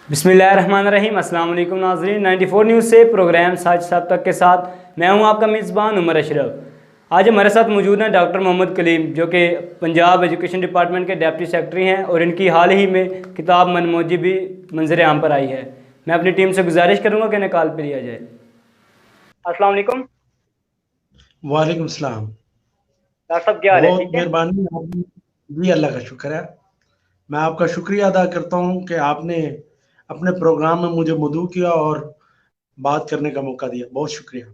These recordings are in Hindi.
बिस्मिल्लाहिर्रहमानिर्रहीम। अस्सलाम वालेकुम नाज़रीन, 94 न्यूज़ से प्रोग्राम साज साहब तक के साथ मैं हूं आपका मेज़बान उमर अशरफ। आज हमारे साथ मौजूद हैं डॉक्टर मोहम्मद कलीम, जो कि पंजाब एजुकेशन डिपार्टमेंट के डिप्टी सेक्रेटरी हैं और इनकी हाल ही में किताब मनमोजी भी मंजर आम पर आई है। मैं अपनी टीम से गुजारिश करूँगा कि इन्हें कॉल पर लिया जाए। अस्सलाम वालेकुम वालेकुम सलाम। डॉक्टर साहब, क्या हाल है? बहुत ठीक है। मेहरबानी आपकी। जी, अल्लाह का शुक्र है। मैं आपका शुक्रिया अदा करता हूँ कि आपने अपने प्रोग्राम में मुझे मदऊ किया और बात करने का मौका दिया। बहुत शुक्रिया।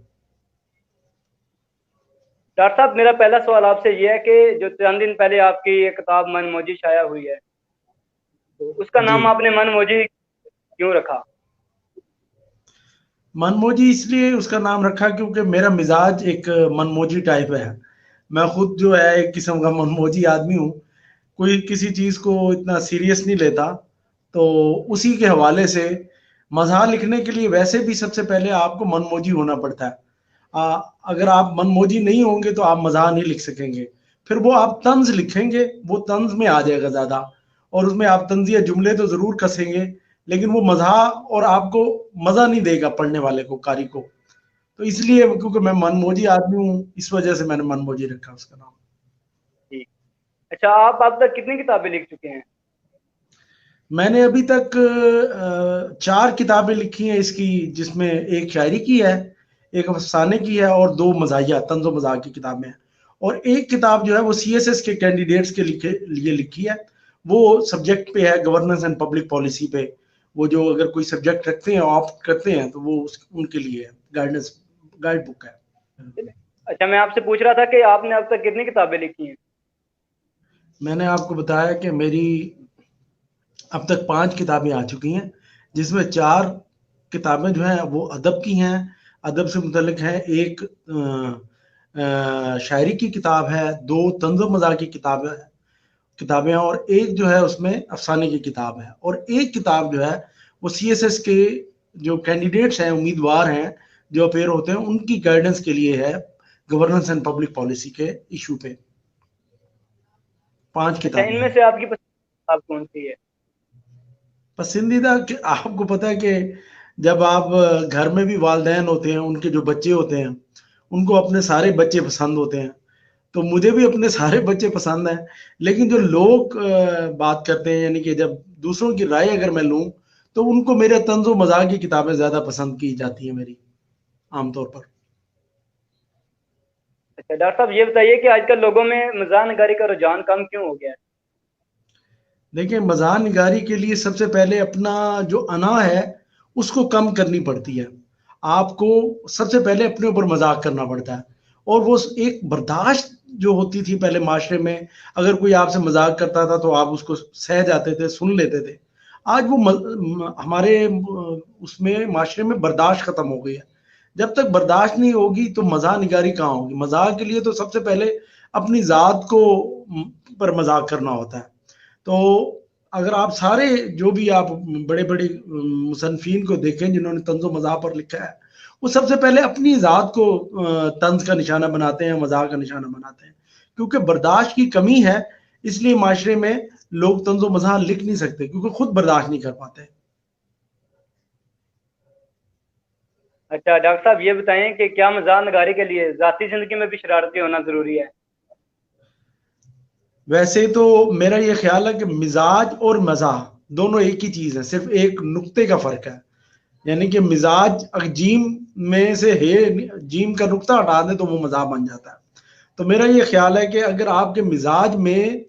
डॉक्टर साहब, मेरा पहला सवाल आपसे ये है कि जो चंद दिन पहले आपकी ये किताब मनमोजी शाया हुई है, तो उसका जी, नाम आपने मनमोजी क्यों रखा? मनमोजी इसलिए उसका नाम रखा क्योंकि मेरा मिजाज एक मनमोजी टाइप है। मैं खुद जो है एक किस्म का मनमोजी आदमी हूँ। कोई किसी चीज़ को इतना सीरियस नहीं लेता। तो उसी के हवाले से मज़ाह लिखने के लिए वैसे भी सबसे पहले आपको मनमोजी होना पड़ता है। अगर आप मनमोजी नहीं होंगे तो आप मज़ाह नहीं लिख सकेंगे। फिर वो आप तंज लिखेंगे, वो तंज में आ जाएगा ज़्यादा, और उसमें आप तंजिया जुमले तो ज़रूर कसेंगे, लेकिन वो मज़ाह और आपको मज़ा नहीं देगा पढ़ने वाले को, कारी को। तो इसलिए क्योंकि मैं मनमोजी आदमी हूँ, इस वजह से मैंने मनमोजी रखा उसका नाम। ठीक। अच्छा, आप अब तक कितनी किताबें लिख चुके हैं? मैंने अभी तक 4 किताबें लिखी हैं इसकी, जिसमें एक शायरी की है, एक अफसाने की है और 2 मज़ाहिया तंज़ो मज़ाह की किताबें हैं। और एक किताब जो है वो सीएसएस के कैंडिडेट्स के लिए लिखी है। वो सब्जेक्ट पे है, गवर्नेंस एंड पब्लिक पॉलिसी पे। वो जो अगर कोई सब्जेक्ट रखते हैं, ऑप्ट करते हैं, तो वो उनके लिए है, गाइडेंस गाइड बुक है। अच्छा, मैं आपसे पूछ रहा था कि आपने अब तक कितनी किताबें लिखी हैं? मैंने आपको बताया कि मेरी अब तक 5 किताबें आ चुकी हैं, जिसमें 4 किताबें जो हैं वो अदब की हैं, अदब से मुतल्लिक है। एक शायरी की किताब है, 2 तंज़ो मज़ाह की किताबें हैं, और एक जो है उसमें अफसाने की किताब है, और एक किताब जो है वो सीएसएस के जो कैंडिडेट्स हैं, उम्मीदवार हैं, जो अपेयर होते हैं, उनकी गाइडेंस के लिए है, गवर्नेंस एंड पब्लिक पॉलिसी के इशू पे। 5 अच्छा, किताबें इनमें हैं। से आपकी पसंदीदा किताब कौन सी है? पसंदीदा आपको पता है कि जब आप घर में भी वालदैन होते हैं, उनके जो बच्चे होते हैं, उनको अपने सारे बच्चे पसंद होते हैं। तो मुझे भी अपने सारे बच्चे पसंद हैं। लेकिन जो लोग बात करते हैं, यानी कि जब दूसरों की राय अगर मैं लूं, तो उनको मेरे तंज़ो मज़ाह की किताबें ज़्यादा पसंद की जाती हैं मेरी, आमतौर पर। अच्छा डॉक्टर साहब, ये बताइए कि आजकल लोगों में मज़ाह नगारी का रुझान कम क्यों हो गया है? देखिए, मज़ाह निगारी के लिए सबसे पहले अपना जो अना है, उसको कम करनी पड़ती है। आपको सबसे पहले अपने ऊपर मज़ाक करना पड़ता है, और वो एक बर्दाश्त जो होती थी पहले माशरे में, अगर कोई आपसे मज़ाक करता था, तो आप उसको सह जाते थे, सुन लेते थे। आज वो हमारे उसमें माशरे में बर्दाश्त खत्म हो गई है। जब तक बर्दाश्त नहीं होगी, तो मज़ाह निगारी कहाँ होगी? मज़ाह के लिए तो सबसे पहले अपनी ज़ात को पर मज़ाक करना होता है। तो अगर आप सारे जो भी आप बड़े-बड़े मुसन्निफ़ीन को देखें जिन्होंने तंज़ो मज़ाह पर लिखा है, वो सबसे पहले अपनी ज़ात को तंज़ का निशाना बनाते हैं, मज़ाक का निशाना बनाते हैं। क्योंकि बर्दाश्त की कमी है, इसलिए माशरे में लोग तंज़ो मज़ाह लिख नहीं सकते, क्योंकि खुद बर्दाश्त नहीं कर पाते। अच्छा डॉक्टर साहब, ये बताएं कि क्या मज़ाह नगारी के लिए ज़ाती ज़िंदगी में भी शरारती होना ज़रूरी है? वैसे तो मेरा ये ख्याल है कि मिजाज और मज़ाह दोनों एक ही चीज़ है, सिर्फ एक नुक्ते का फ़र्क है। यानी कि मिजाज अगर जीम में से है, जीम का नुक्ता हटा दें तो वो मज़ाक बन जाता है। तो मेरा ये ख्याल है कि अगर आपके मिजाज में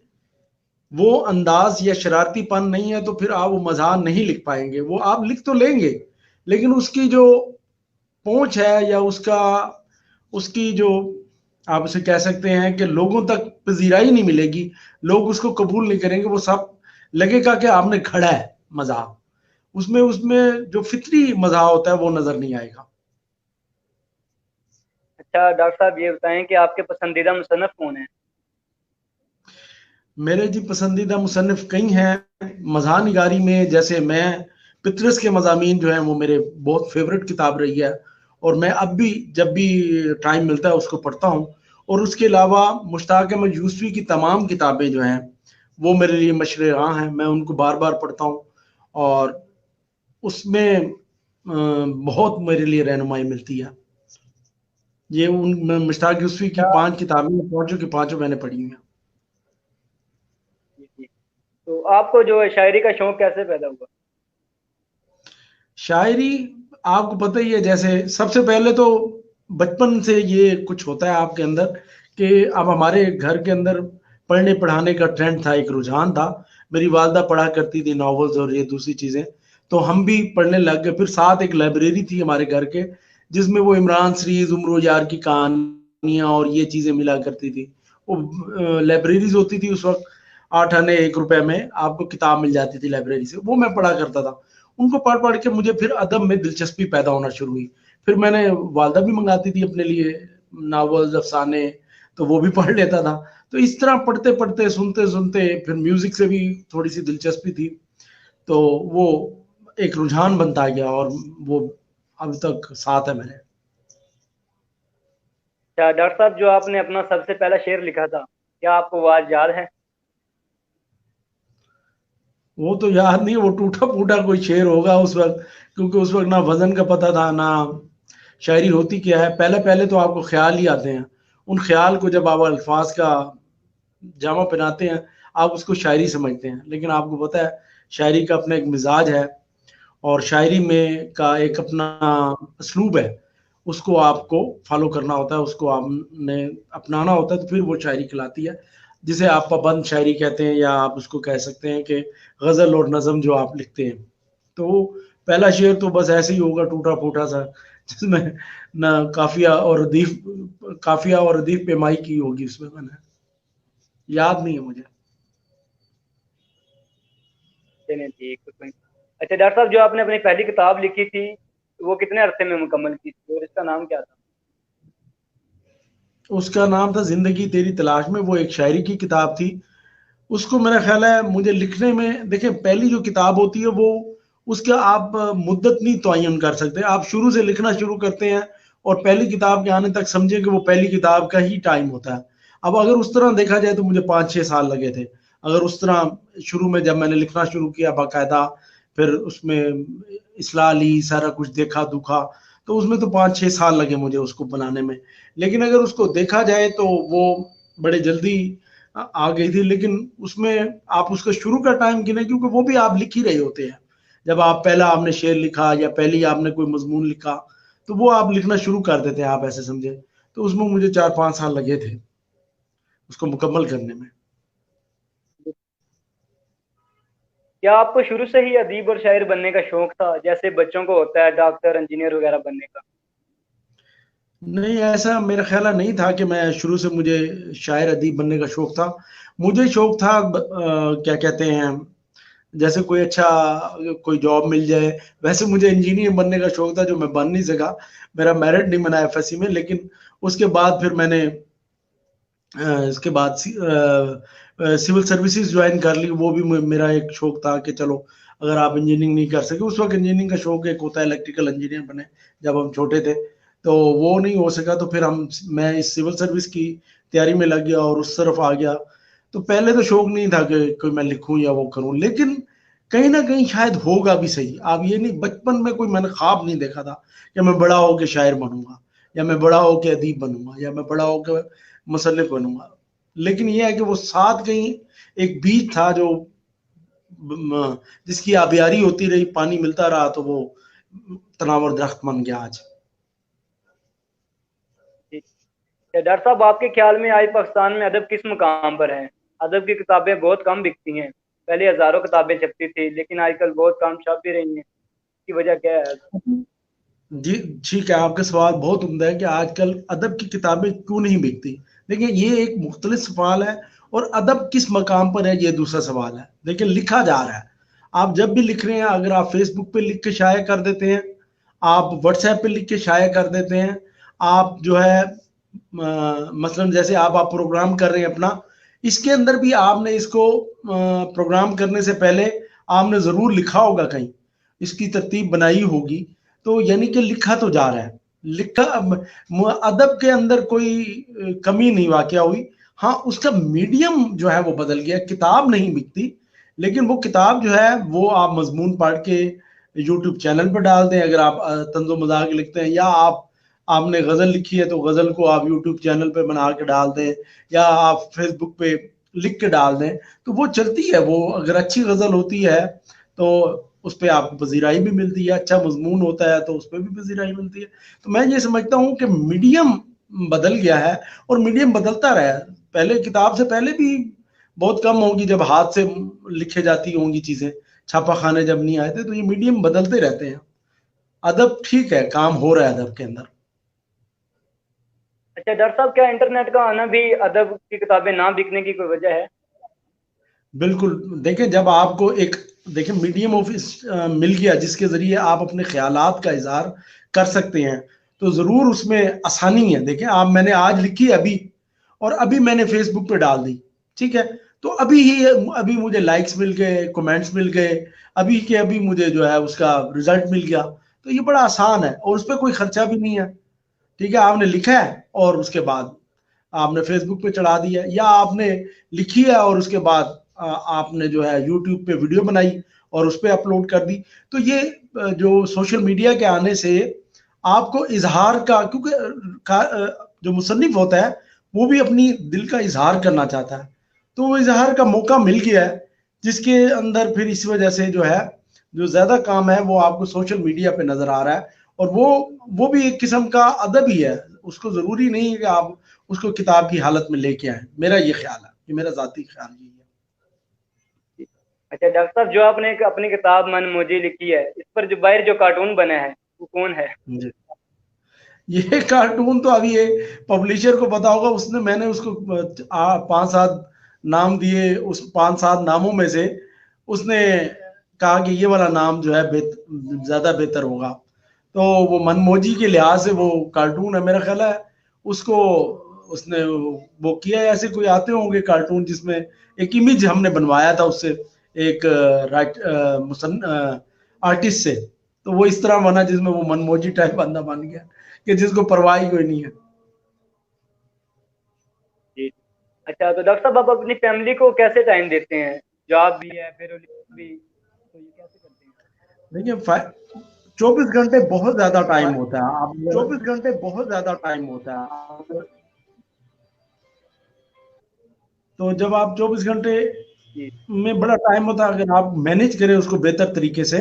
वो अंदाज या शरारतीपन नहीं है, तो फिर आप वो मज़ाक नहीं लिख पाएंगे। वो आप लिख तो लेंगे, लेकिन उसकी जो पहुंच है, या उसका उसकी जो आप उसे कह सकते हैं कि लोगों तक पजीराई नहीं मिलेगी, लोग उसको कबूल नहीं करेंगे। वो सब लगेगा कि आपने खड़ा है मज़ाक, उसमें उसमें जो फितरी मज़ाक होता है वो नज़र नहीं आएगा। अच्छा डॉक्टर साहब, ये बताएं कि आपके पसंदीदा मुसन्निफ कौन है? मेरे जी पसंदीदा मुसन्निफ कई हैं मज़ाह निगारी में। जैसे मैं पितरस के मज़ामीन जो हैं वो मेरे बहुत फेवरेट किताब रही है, और मैं अब भी जब भी टाइम मिलता है उसको पढ़ता हूँ। और उसके अलावा मुश्ताक अहमद यूसुफ़ी की तमाम किताबें जो हैं वो मेरे लिए मशरे राह हैं, मैं उनको बार बार पढ़ता हूँ। और उसमें बहुत मेरे लिए रहनुमाई मिलती है। ये उन मुश्ताक यूसुफी की क्या 5 किताबें पांचों की पांचों मैंने पढ़ी हुई हैं। जी, जी। तो आपको जो है शायरी का शौक कैसे पैदा हुआ? शायरी आपको पता ही है, जैसे सबसे पहले तो बचपन से ये कुछ होता है आपके अंदर कि अब हमारे घर के अंदर पढ़ने पढ़ाने का ट्रेंड था, एक रुझान था। मेरी वालदा पढ़ा करती थी नॉवेल्स और ये दूसरी चीजें, तो हम भी पढ़ने लग गए। फिर साथ एक लाइब्रेरी थी हमारे घर के, जिसमें वो इमरान सीरीज, उम्र यार की कहानियां और ये चीजें मिला करती थी। वो लाइब्रेरीज होती थी उस वक्त, 8 आने 1 रुपए में आपको किताब मिल जाती थी लाइब्रेरी से, वो मैं पढ़ा करता था। उनको पढ़ पढ़ के मुझे फिर अदब में दिलचस्पी पैदा होना शुरू हुई। फिर मैंने, वालदा भी मंगाती थी अपने लिए नावल्स, अफसाने, तो वो भी पढ़ लेता था। तो इस तरह पढ़ते पढ़ते, सुनते सुनते, फिर म्यूजिक से भी थोड़ी सी दिलचस्पी थी, तो वो एक रुझान बनता गया और वो अब तक साथ है मेरे। क्या डॉक्टर साहब, जो आपने अपना सबसे पहला शेर लिखा था, क्या आपको वो आज याद है? वो तो याद नहीं, वो टूटा फूटा कोई शेर होगा उस वक्त, क्योंकि उस वक्त ना वजन का पता था, ना शायरी होती क्या है। पहले पहले तो आपको ख्याल ही आते हैं, उन ख्याल को जब आप अल्फाज का जामा पहनाते हैं, आप उसको शायरी समझते हैं। लेकिन आपको पता है, शायरी का अपना एक मिजाज है, और शायरी में का एक अपना असलूब है, उसको आपको फॉलो करना होता है, उसको आपने अपनाना होता है, तो फिर वो शायरी कहलाती है, जिसे आप पाबंद शायरी कहते हैं, या आप उसको कह सकते हैं कि गजल और नज्म जो आप लिखते हैं। तो पहला शेर तो बस ऐसे ही होगा, टूटा फूटा सा, जिसमें ना काफिया और अदीफ पेमाई की होगी उसमें, मैंने याद नहीं है मुझे। चलिए ठीक, कुछ नहीं। अच्छा डॉक्टर साहब, जो आपने अपनी पहली किताब लिखी थी, वो कितने अरसे में मुकम्मल की थी और इसका नाम क्या था? उसका नाम था जिंदगी तेरी तलाश में, वो एक शायरी की किताब थी। उसको मेरा ख्याल है मुझे लिखने में, देखिए पहली जो किताब होती है वो, उसका आप मुद्दत नहीं तयन कर सकते। आप शुरू से लिखना शुरू करते हैं और पहली किताब के आने तक समझे कि वो पहली किताब का ही टाइम होता है। अब अगर उस तरह देखा जाए तो मुझे 5-6 साल लगे थे। अगर उस तरह शुरू में जब मैंने लिखना शुरू किया बाकायदा, फिर उसमें इसलाह ली, सारा कुछ देखा दुखा, तो उसमें तो 5-6 साल लगे मुझे उसको बनाने में। लेकिन अगर उसको देखा जाए तो वो बड़े जल्दी आ गई थी। लेकिन उसमें आप उसका शुरू का टाइम गिने, क्योंकि वो भी आप लिख ही रहे होते हैं। जब आप पहला आपने शेर लिखा या पहली आपने कोई मजमून लिखा, तो वो आप लिखना शुरू कर देते हैं, आप ऐसे समझे। तो उसमें मुझे 4-5 साल लगे थे उसको मुकम्मल करने में। क्या आपको शुरू से ही अदीब और शायर बनने का शौक था, जैसे बच्चों को होता है डॉक्टर, इंजीनियर वगैरह बनने का? नहीं, ऐसा मेरा ख्याल नहीं था कि मैं शुरू से मुझे शायर अदीब बनने का शौक था। मुझे शौक था क्या कहते हैं, जैसे कोई अच्छा कोई जॉब मिल जाए। वैसे मुझे इंजीनियर बनने का शौक था, जो मैं बन नहीं सका। मेरा मेरिट नहीं बना एफएससी में। लेकिन उसके बाद फिर मैंने इसके बाद सिविल सर्विसेज ज्वाइन कर ली। वो भी मेरा एक शौक था कि चलो, अगर आप इंजीनियरिंग नहीं कर सके, उस वक्त इंजीनियरिंग का शौक एक होता है इलेक्ट्रिकल इंजीनियर बने, जब हम छोटे थे, तो वो नहीं हो सका। तो फिर मैं इस सिविल सर्विस की तैयारी में लग गया और उस तरफ आ गया। तो पहले तो शौक नहीं था कि कोई मैं लिखूं या वो करूं, लेकिन कहीं ना कहीं शायद होगा भी सही। आप ये नहीं, बचपन में कोई मैंने ख्वाब नहीं देखा था कि मैं बड़ा होकर शायर बनूंगा, या मैं बड़ा होकर अदीब बनूंगा, या मैं बड़ा होकर मुसन्निफ बनूंगा। लेकिन ये है कि वो साथ कहीं एक बीज था जो जिसकी आबियारी होती रही, पानी मिलता रहा, तो वो तनावर दरख्त बन गया आज। जी। क्या डॉक्टर साहब, आपके ख्याल में आज पाकिस्तान में अदब किस मुकाम पर है? अदब की किताबें बहुत कम बिकती हैं। पहले हजारों किताबें छपती थी, लेकिन आजकल बहुत कम छप भी रही हैं। इसकी वजह क्या है? जी, ठीक है, आपका सवाल बहुत उम्दा है कि आजकल अदब की किताबें क्यों नहीं बिकती। देखिए, ये एक मुख्तलिफ सवाल है, और अदब किस मकाम पर है ये दूसरा सवाल है। देखिए, लिखा जा रहा है। आप जब भी लिख रहे हैं, अगर आप फेसबुक पे लिख के शाया कर देते हैं, आप व्हाट्सएप पे लिख के शाया कर देते हैं, आप जो है मसलन जैसे आप प्रोग्राम कर रहे हैं अपना, इसके अंदर भी आपने इसको प्रोग्राम करने से पहले आपने जरूर लिखा होगा कहीं, इसकी तरतीब बनाई होगी। तो यानी कि लिखा तो जा रहा है। लिखा, अदब के अंदर कोई कमी नहीं वाकया हुई। हाँ, उसका मीडियम जो है वो बदल गया, किताब नहीं बिकती, लेकिन वो किताब जो है वो आप मजमून पढ़ के यूट्यूब चैनल पर डाल दें। अगर आप तंज़ो मज़ाक लिखते हैं, या आपने गज़ल लिखी है तो गज़ल को आप यूट्यूब चैनल पे बना के डाल दें, या आप फेसबुक पे लिख के डाल दें, तो वो चलती है। वो अगर अच्छी गज़ल होती है तो उस पे आपको पज़ीराई भी मिलती है, अच्छा मज़मून होता है तो उस पे भी पज़ीराई मिलती है। तो मैं ये समझता हूँ कि मीडियम बदल गया है, और मीडियम बदलता रहा है। पहले किताब से पहले भी बहुत कम होंगी जब हाथ से लिखे जाती होंगी चीज़ें, छापा खाने जब नहीं आए थे। तो ये मीडियम बदलते रहते हैं। अदब ठीक है, काम हो रहा है अदब के अंदर। अच्छा डॉक्टर साहब, क्या इंटरनेट का आना भी अदब की किताबें ना बिकने की कोई वजह है? बिल्कुल। देखें, जब आपको एक देखें मीडियम ऑफ मिल गया जिसके ज़रिए आप अपने ख़्यालात का इज़हार कर सकते हैं, तो ज़रूर उसमें आसानी है। देखें, आप मैंने आज लिखी है अभी, और अभी मैंने फ़ेसबुक पे डाल दी, ठीक है? तो अभी मुझे लाइक्स मिल गए, कमेंट्स मिल गए, अभी के अभी मुझे जो है उसका रिज़ल्ट मिल गया। तो ये बड़ा आसान है, और उसपे कोई खर्चा भी नहीं है, ठीक है? आपने लिखा है और उसके बाद आपने फेसबुक पे चढ़ा दिया, या आपने लिखी है और उसके बाद आपने जो है यूट्यूब पे वीडियो बनाई और उस पर अपलोड कर दी। तो ये जो सोशल मीडिया के आने से आपको इजहार का, क्योंकि जो मुसन्निफ होता है वो भी अपनी दिल का इजहार करना चाहता है, तो वो इजहार का मौका मिल गया है, जिसके अंदर फिर इस वजह से जो है, जो ज्यादा काम है वो आपको सोशल मीडिया पे नजर आ रहा है। और वो भी एक किस्म का अदब ही है। उसको जरूरी नहीं है कि आप उसको किताब की हालत में लेके आए। मेरा ये ख्याल है, ये मेरा जाती ख्याल यही है। अच्छा डॉक्टर साहब, जो आपने एक अपनी किताब मनमोजी लिखी है, इस पर जो बाहर जो कार्टून बना है वो कौन है? जी, ये कार्टून तो अभी ये पब्लिशर को पता होगा। उसने मैंने उसको 5-7 नाम दिए, उस 5-7 नामों में से उसने कहा कि ये वाला नाम जो है ज्यादा बेहतर होगा। तो वो मनमोजी के लिहाज से वो कार्टून है, मेरा ख्याल है उसको उसने वो किया है। ऐसे कोई आते होंगे कार्टून जिसमें एक इमेज हमने बनवाया था उससे, एक आर्टिस्ट से, तो वो इस तरह बना जिसमें वो मनमोजी टाइप बंदा बन गया कि जिसको परवाह ही कोई नहीं है। जी। अच्छा तो डॉक्टर साहब, आप अपनी फैमिली को कैसे टाइम देते हैं? जॉब भी है, फिर भी, तो ये कैसे करते हैं? देखिए, 24 घंटे बहुत ज्यादा टाइम होता है। आप अगर 24 घंटे बहुत ज्यादा टाइम होता है। तो जब आप 24 घंटे जी। में बड़ा टाइम होता है, अगर आप मैनेज करें उसको बेहतर तरीके से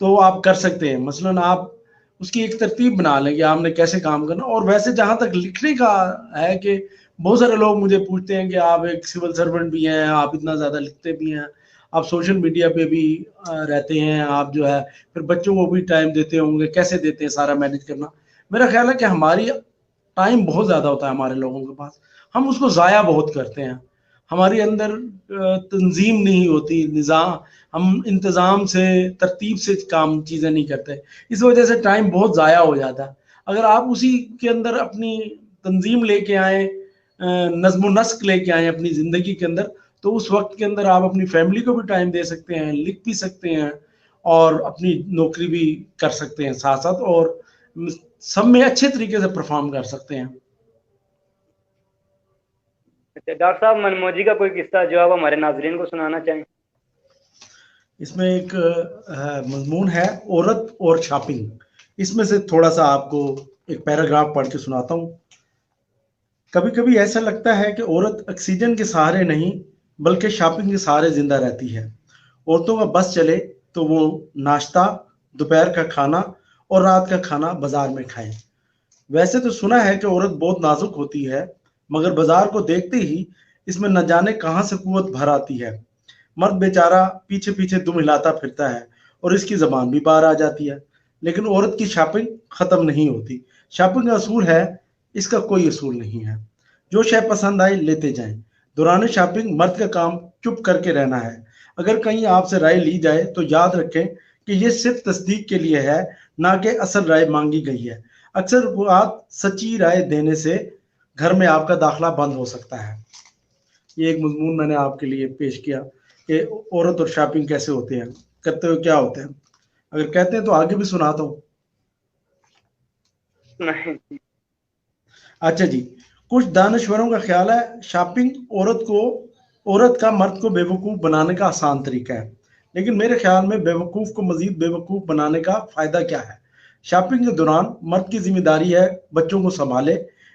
तो आप कर सकते हैं। मसलन आप उसकी एक तरतीब बना लें कि आपने कैसे काम करना। और वैसे जहां तक लिखने का है, कि बहुत सारे लोग मुझे पूछते हैं कि आप एक सिविल सर्वेंट भी हैं, आप इतना ज्यादा लिखते भी हैं, आप सोशल मीडिया पे भी रहते हैं, आप जो है फिर बच्चों को भी टाइम देते होंगे, कैसे देते हैं सारा मैनेज करना। मेरा ख्याल है कि हमारी टाइम बहुत ज्यादा होता है हमारे लोगों के पास, हम उसको जाया बहुत करते हैं। हमारे अंदर तंजीम नहीं होती, निज़ाम, हम इंतज़ाम से, तरतीब से काम चीज़ें नहीं करते। इस वजह से टाइम बहुत ज़ाया हो जाता है। अगर आप उसी के अंदर अपनी तंजीम लेके आए, नज़्म नस्क लेके आए अपनी ज़िंदगी के अंदर, तो उस वक्त के अंदर आप अपनी फैमिली को भी टाइम दे सकते हैं, लिख भी सकते हैं, और अपनी नौकरी भी कर सकते हैं साथ साथ, और सब में अच्छे तरीके से परफॉर्म कर सकते हैं। अच्छा डॉक्टर साहब, मनमोजी का कोई किस्सा जो आप हमारे नाजरीन को सुनाना चाहें? इसमें एक मजमून है, औरत और शॉपिंग। इसमें से थोड़ा सा आपको एक पैराग्राफ पढ़ के सुनाता हूँ। कभी कभी ऐसा लगता है कि औरत ऑक्सीजन के सहारे नहीं बल्कि शॉपिंग के सहारे जिंदा रहती है। औरतों का बस चले तो वो नाश्ता, दोपहर का खाना और रात का खाना बाजार में खाएं। वैसे तो सुना है कि औरत बहुत नाजुक होती है, मगर बाजार को देखते ही इसमें न जाने कहां से कुव्वत भर आती है। मर्द बेचारा पीछे पीछे दुम हिलाता फिरता है और इसकी जबान भी बाहर आ जाती है, लेकिन औरत की शॉपिंग खत्म नहीं होती। शॉपिंग का असूल है, इसका कोई असूल नहीं है। जो शय पसंद आए लेते जाएं। दौरान शॉपिंग मर्द का काम चुप करके रहना है। अगर कहीं आपसे राय ली जाए तो याद रखें कि यह सिर्फ तस्दीक के लिए है, ना कि असल राय मांगी गई है। अक्सर बात सच्ची राय देने से घर में आपका दाखला बंद हो सकता है। ये एक मजमून मैंने आपके लिए पेश किया कि औरत और शॉपिंग कैसे होते हैं, करते हुए क्या होते हैं। अगर कहते हैं तो आगे भी सुनाता हूँ। नहीं। अच्छा जी, कुछ दानश्वरों का ख्याल है शॉपिंग औरत का मर्द को बेवकूफ बनाने का आसान तरीका है, लेकिन मेरे ख्याल में बेवकूफ़ को मजीद बेवकूफ़ बनाने का फ़ायदा क्या है? शॉपिंग के दौरान मर्द की ज़िम्मेदारी है बच्चों को सँभाले,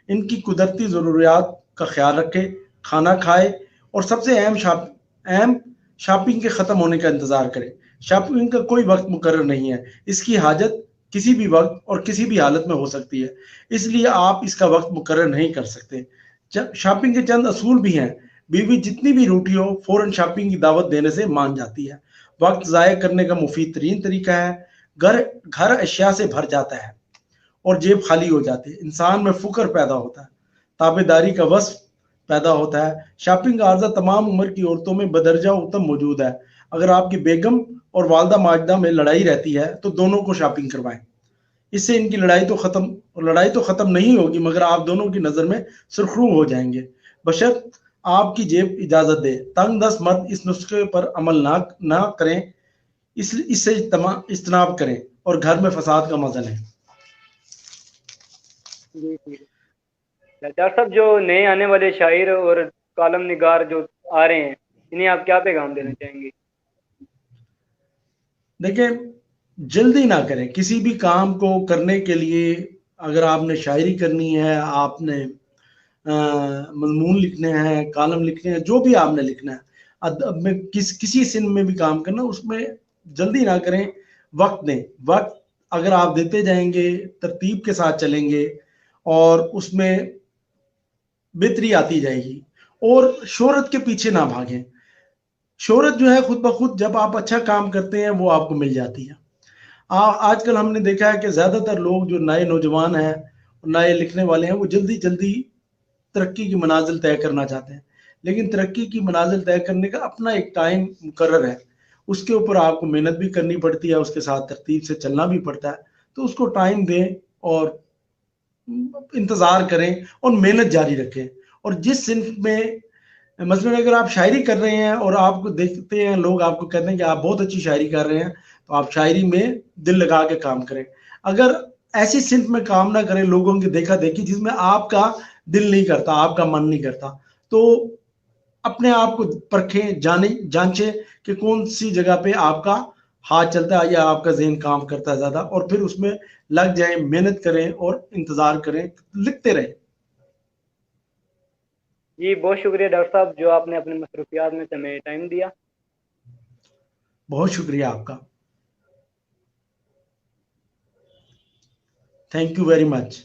इनकी कुदरती ज़रूरियात का ख़्याल रखे, खाना खाए और सबसे अहम शॉपिंग के ख़त्म होने का इंतज़ार करे। शॉपिंग का कोई वक़्त मुकर्रर नहीं है, इसकी हाजत किसी भी वक़्त और किसी भी हालत में हो सकती है, इसलिए आप इसका वक़्त मुकर्रर नहीं कर सकते। शॉपिंग के चंद असूल भी हैं। बीवी जितनी भी रूठी हो फ़ौरन शॉपिंग की दावत देने से मान जाती है। वक्त ज़ाय करने का मुफीद तरीन तरीका है। घर घर अशिया से भर जाता है और जेब खाली हो जाती है। इंसान में फ़ुक्र पैदा होता है, ताबेदारी का वस्फ पैदा होता है। शॉपिंग का आर्जा तमाम उम्र की औरतों में बदरजा उत्तम मौजूद है। अगर आपकी बेगम और वालदा माजदा में लड़ाई रहती है तो दोनों को शॉपिंग करवाएं। इससे इनकी लड़ाई तो खत्म नहीं होगी, मगर आप दोनों की नजर में सुरखरू हो जाएंगे, बशर्त आपकी जेब इजाजत दे। तंग दस्त मर्द इस नुस्खे पर अमल ना करें, इससे इज्तनाब करें और घर में फसाद का मजा लें। जी जी। डॉक्टर साहब, जो नए आने वाले शायर और कालम निगार जो आ रहे हैं, इन्हें आप क्या पैगाम देना चाहेंगे? देखिए, जल्दी ना करें किसी भी काम को करने के लिए। अगर आपने शायरी करनी है, आपने मजमून लिखने हैं, कालम लिखने हैं, जो भी आपने लिखना है, अदब में किसी सिन में भी काम करना, उसमें जल्दी ना करें, वक्त दें। वक्त अगर आप देते जाएंगे, तरतीब के साथ चलेंगे और उसमें बेहतरी आती जाएगी। और शोहरत के पीछे ना भागें। शोहरत जो है खुद ब खुद जब आप अच्छा काम करते हैं वो आपको मिल जाती है। आजकल हमने देखा है कि ज़्यादातर लोग जो नए नौजवान हैं, नए लिखने वाले हैं, वो जल्दी जल्दी तरक्की की मनाजिल तय करना चाहते हैं। लेकिन तरक्की की मनाजिल तय करने का अपना एक टाइम मुकर्रर है, उसके ऊपर आपको मेहनत भी करनी पड़ती है, उसके साथ तरतीब से चलना भी पड़ता है। तो उसको टाइम दें और इंतज़ार करें और मेहनत जारी रखें। और जिस सिंफ में, मसलन अगर आप शायरी कर रहे हैं और आपको देखते हैं लोग, आपको कहते हैं कि आप बहुत अच्छी शायरी कर रहे हैं, तो आप शायरी में दिल लगा के काम करें। अगर ऐसी सिंफ में काम ना करें लोगों की देखा देखी जिसमें आपका दिल नहीं करता, आपका मन नहीं करता, तो अपने आप को परखें, जांचें कि कौन सी जगह पे आपका हाथ चलता है या आपका ज़हन काम करता है ज़्यादा, और फिर उसमें लग जाएं, मेहनत करें और इंतज़ार करें, लिखते रहें। जी, बहुत शुक्रिया डॉक्टर साहब, जो आपने अपने मसरूफियात में से हमें टाइम दिया। बहुत शुक्रिया आपका। Thank you very much.